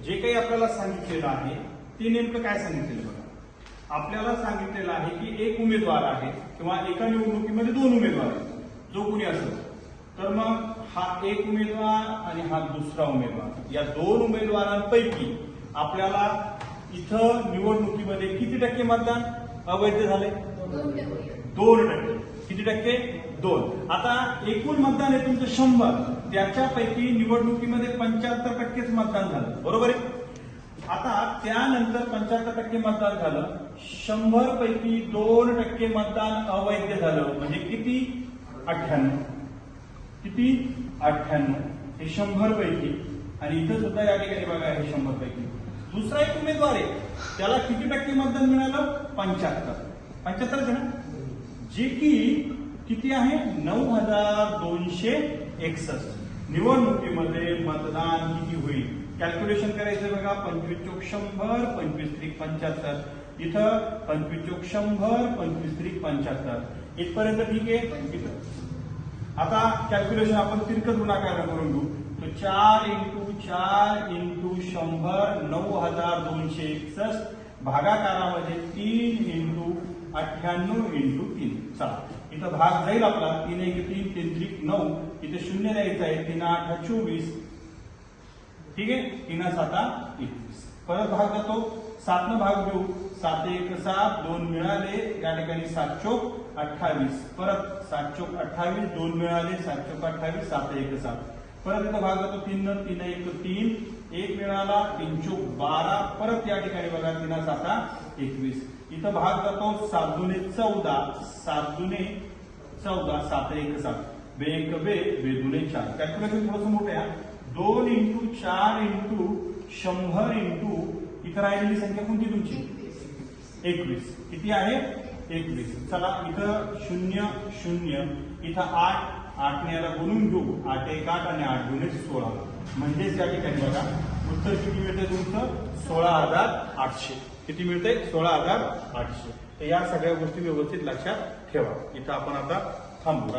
जे काही आपल्याला सांगितलेलं आहे ते नेमकं काय सांगितलेलं बघा. आपल्याला सांगितलेलं आहे की एक उमेदवार आहे किंवा एका निवडणुकीमध्ये दोन उमेदवार आहेत, जो कोणी असेल. तर मग हा एक उमेदवार आणि हा दुसरा उमेदवार, या दोन उमेदवारांपैकी आपल्याला इथं निवडणुकीमध्ये किती टक्के मतदान अवैध झाले? 2%. किती टक्के? 2. आता एकूण मतदान आहे तुमचं 100, त्याच्यापैकी निवडणुकीमध्ये 75% मतदान झालं, बरोबर आहे. आता त्यानंतर 75% मतदान झालं, 100 पैकी 2% मतदान अवैध झालं, म्हणजे किती? 98. किती? 98. हे 100 पैकी. आणि इथं सुद्धा या ठिकाणी बघा, हे 100 पैकी दुसरा एक उमेदवार आहे, त्याला किती टक्के मतदान मिळालं? 75. 75 आहे ना, जे की किती आहे? 9261. निवडणुकीमध्ये मतदान किती होईल कॅल्क्युलेशन करायचं बघा. 25 चोक 100, 25 त्रिक 75. इथं 25 चोक 100, 25 त्रिक 75. इथपर्यंत ठीक आहे. आता कॅल्क्युलेशन आपण तिरकस गुणाकार करून घेऊ. तो 4 × 4 × 100 9261 भागाकारामध्ये 3 × 98 × 3. चला इथं भाग जाईल आपला. 3 × 3 3 त्रिक 9. इथे 0 द्यायचं आहे. 3 8 24. ठीक आहे. 3 7 21. परत भाग जातो. 7 न भाग घेऊ. 7 1 7 2 मिळाले, या ठिकाणी 7 चोक 28. परत 7 चोक 28 2 मिळाले, 7 चोक 28 7 1 7. परत इथं भाग जातो. 3 न 3 1 3 1 मिळाला, 3 चोक 12. परत या ठिकाणी बघा 3 7 21. इथं भाग जातो. 7 दुने 14, 7 दुने 14 7 1 7. बे 1 बे, बे दुने 4. कॅल्क्युलेशन थोडंसं मोठं आहे. 2 × 4 × 100 इथं राहिलेली संख्या कोणती तुमची? 21. किती आहे? 21. चला इथं 0 0. इथं 8 ने याला गुणून घेऊ. 8 1 8 आणि 8 2 16. म्हणजेच या ठिकाणी बघा उत्तर किती मिळते तुमचं? 16,800. किती मिळते? 16,800. तर या सगळ्या गोष्टी व्यवस्थित लक्षात ठेवा. इथं आपण आता थांबू.